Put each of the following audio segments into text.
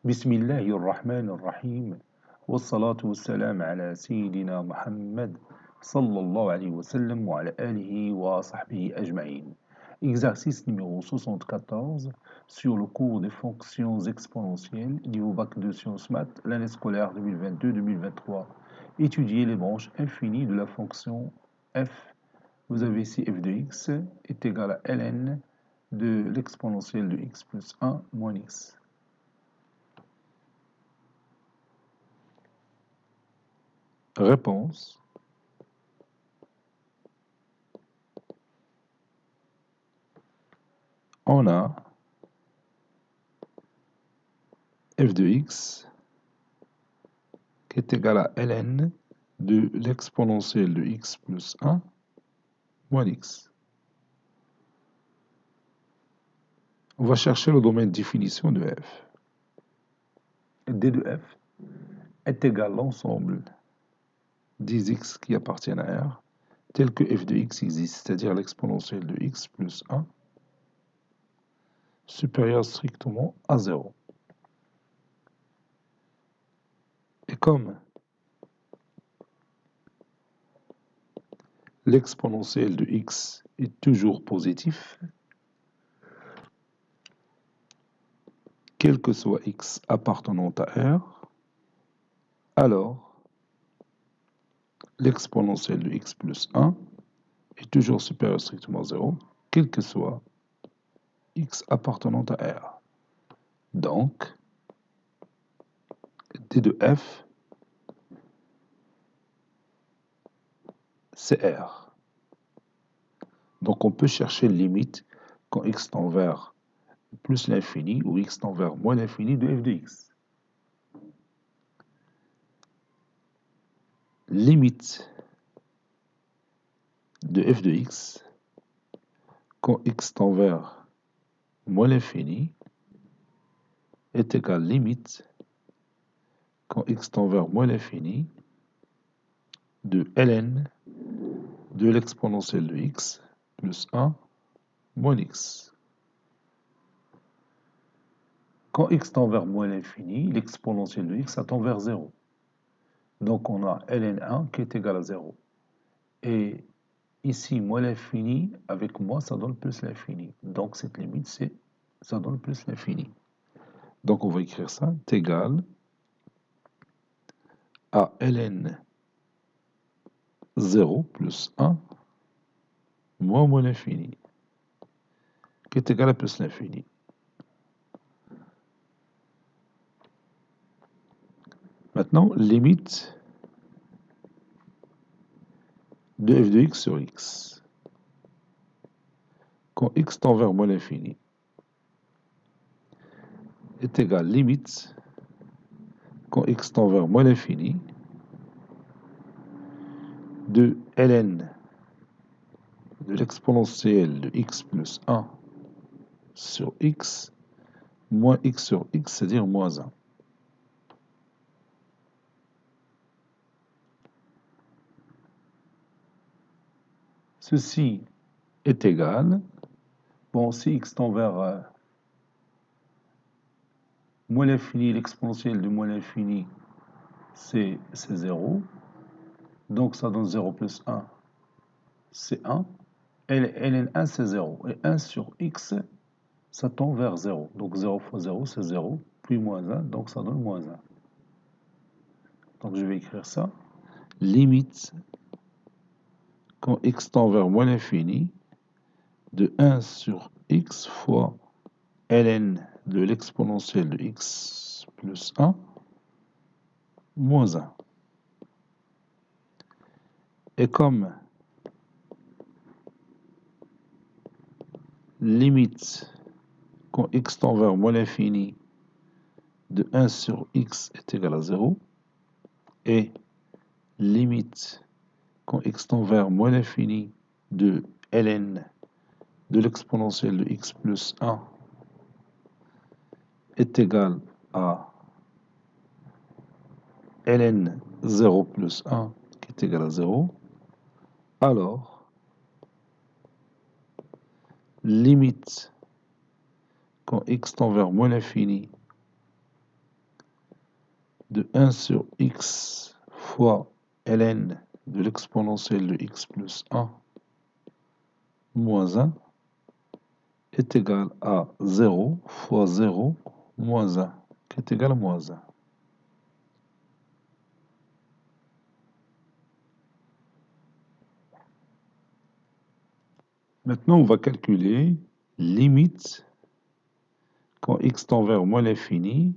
بسم الله الرحمن الرحيم والصلاة والسلام على سيدنا محمد صلى الله عليه وسلم وعلى آله وصحبه أجمعين. Exercice numéro 74 sur le cours des fonctions exponentielles niveau bac de sciences maths l'année scolaire 2022-2023. Étudier les branches infinies de la fonction f. Vous avez ici f de x est égal à ln de l'exponentielle de x plus 1 moins x. Réponse. On a f de x qui est égal à ln de l'exponentielle de x plus 1 moins x. On va chercher le domaine de définition de f. d de f est égal à l'ensemble des x qui appartiennent à R, tel que f de x existe, c'est-à-dire l'exponentielle de x plus 1 supérieure strictement à 0. Et comme l'exponentielle de x est toujours positif, quel que soit x appartenant à R, alors l'exponentielle de x plus 1 est toujours supérieure strictement à 0, quel que soit x appartenant à R. Donc, d de f, c'est R. Donc, on peut chercher limite quand x tend vers plus l'infini ou x tend vers moins l'infini de f de x. Limite de f de x quand x tend vers moins l'infini est égal à limite quand x tend vers moins l'infini de ln de l'exponentielle de x plus 1 moins x. Quand x tend vers moins l'infini, l'exponentielle de x tend vers 0. Donc on a ln1 qui est égal à 0. Et ici, moins l'infini, avec moins, ça donne plus l'infini. Donc cette limite, ça donne plus l'infini. Donc on va écrire ça, est égal à ln 0 plus 1 moins l'infini, qui est égal à plus l'infini. Maintenant, limite de f de x sur x. Quand x tend vers moins l'infini est égal à limite quand x tend vers moins l'infini de ln de l'exponentielle de x plus 1 sur x moins x sur x, c'est-à-dire moins 1. Ceci est égal, bon, si x tend vers moins l'infini, l'exponentielle de moins l'infini, c'est 0. Donc ça donne 0 plus 1, c'est 1. ln1, c'est 0. Et 1 sur x, ça tend vers 0. Donc 0 fois 0, c'est 0. Puis moins 1, donc ça donne moins 1. Donc je vais écrire ça. Limite, quand x tend vers moins l'infini, de 1 sur x fois ln de l'exponentielle de x plus 1 moins 1. Et comme limite quand x tend vers moins l'infini de 1 sur x est égal à 0 et limite quand x tend vers moins l'infini de ln de l'exponentielle de x plus 1 est égal à ln 0 plus 1 qui est égal à 0, alors limite quand x tend vers moins l'infini de 1 sur x fois ln de l'exponentielle de x plus 1 moins 1 est égal à 0 fois 0 moins 1, qui est égal à moins 1. Maintenant, on va calculer limite quand x tend vers moins l'infini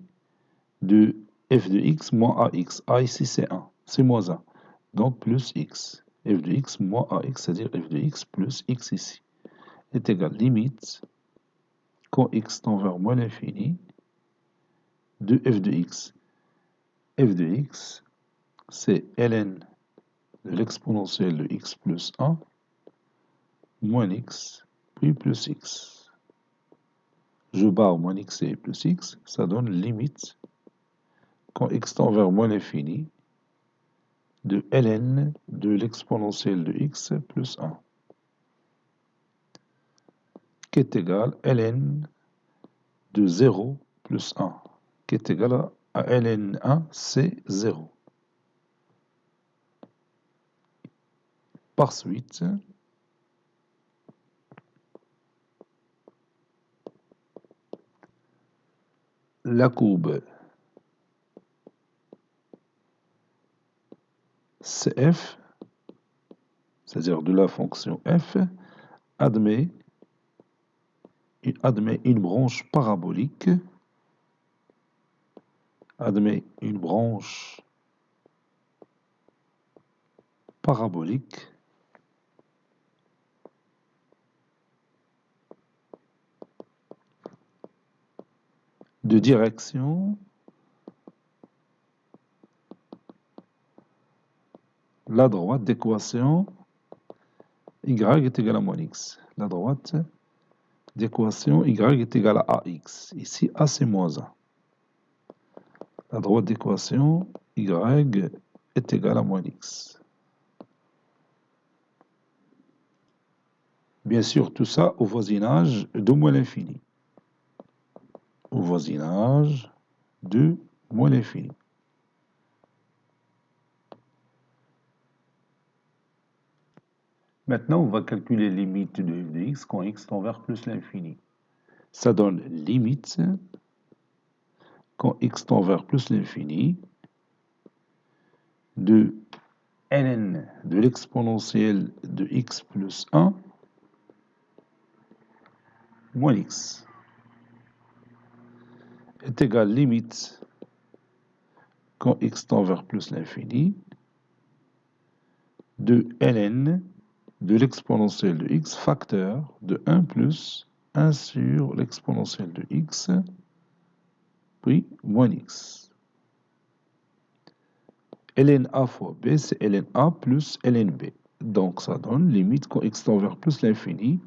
de f de x moins ax. A ici c'est 1, c'est moins 1. Donc plus x. F de x moins ax, c'est-à-dire f de x plus x ici, est égal limite quand x tend vers moins l'infini de f de x. F de x, c'est ln de l'exponentielle de x plus 1 moins x, puis plus x. Je barre moins x et plus x, ça donne limite quand x tend vers moins l'infini de ln de l'exponentielle de x plus 1, qui est égal à ln de 0 plus 1, qui est égal à ln1, c'est 0. Par suite, la courbe CF, c'est-à-dire de la fonction f, admet une branche parabolique, de direction la droite d'équation y est égal à moins x. La droite d'équation y est égal à ax. Ici, a c'est moins 1. La droite d'équation y est égal à moins x. Bien sûr, tout ça au voisinage de moins l'infini. Au voisinage de moins l'infini. Maintenant, on va calculer limite de f de x quand x tend vers plus l'infini. Ça donne limite quand x tend vers plus l'infini de ln de l'exponentielle de x plus 1 moins x est égal limite quand x tend vers plus l'infini de ln de l'exponentielle de x facteur de 1 plus 1 sur l'exponentielle de x, puis moins x. ln a fois b, c'est ln a plus ln b. Donc ça donne limite quand x tend vers plus l'infini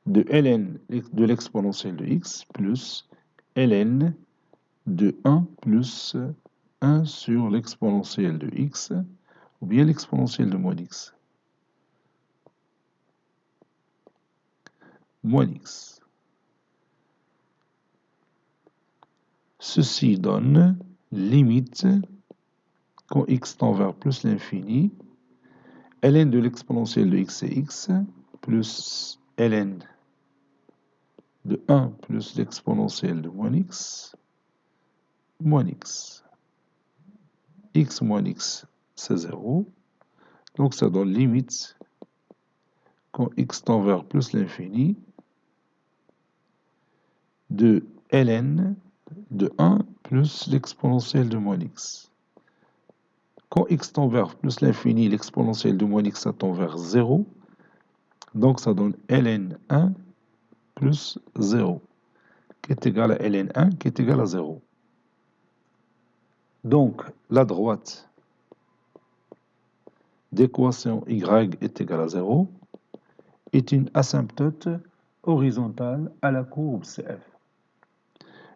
de ln de l'exponentielle de x plus ln de 1 plus 1 sur l'exponentielle de x, ou bien l'exponentielle de moins x. Moins x. Ceci donne limite quand x tend vers plus l'infini, ln de l'exponentielle de x c'est x, plus ln de 1 plus l'exponentielle de moins x moins x, c'est 0. Donc ça donne limite quand x tend vers plus l'infini de ln de 1 plus l'exponentielle de moins x. Quand x tend vers plus l'infini, l'exponentielle de moins x ça tend vers 0. Donc ça donne ln1 plus 0, qui est égal à ln1, qui est égal à 0. Donc la droite d'équation y est égale à 0 est une asymptote horizontale à la courbe CF.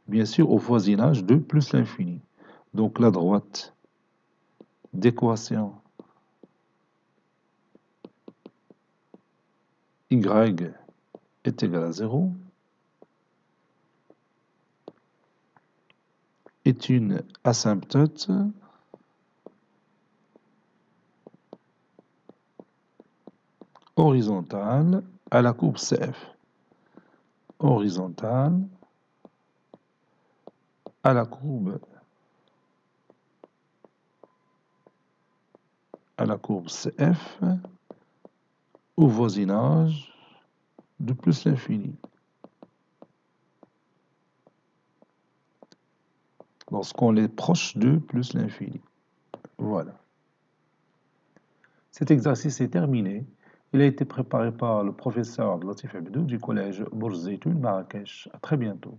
Bien sûr, au voisinage de plus l'infini. Donc la droite d'équation y est égale à 0 est une asymptote horizontale à la courbe CF. Horizontale à la courbe CF au voisinage de plus l'infini. Lorsqu'on est proche de plus l'infini. Voilà. Cet exercice est terminé. Il a été préparé par le professeur Latif Abdou du collège Bourz Zeytoun Marrakech. À très bientôt.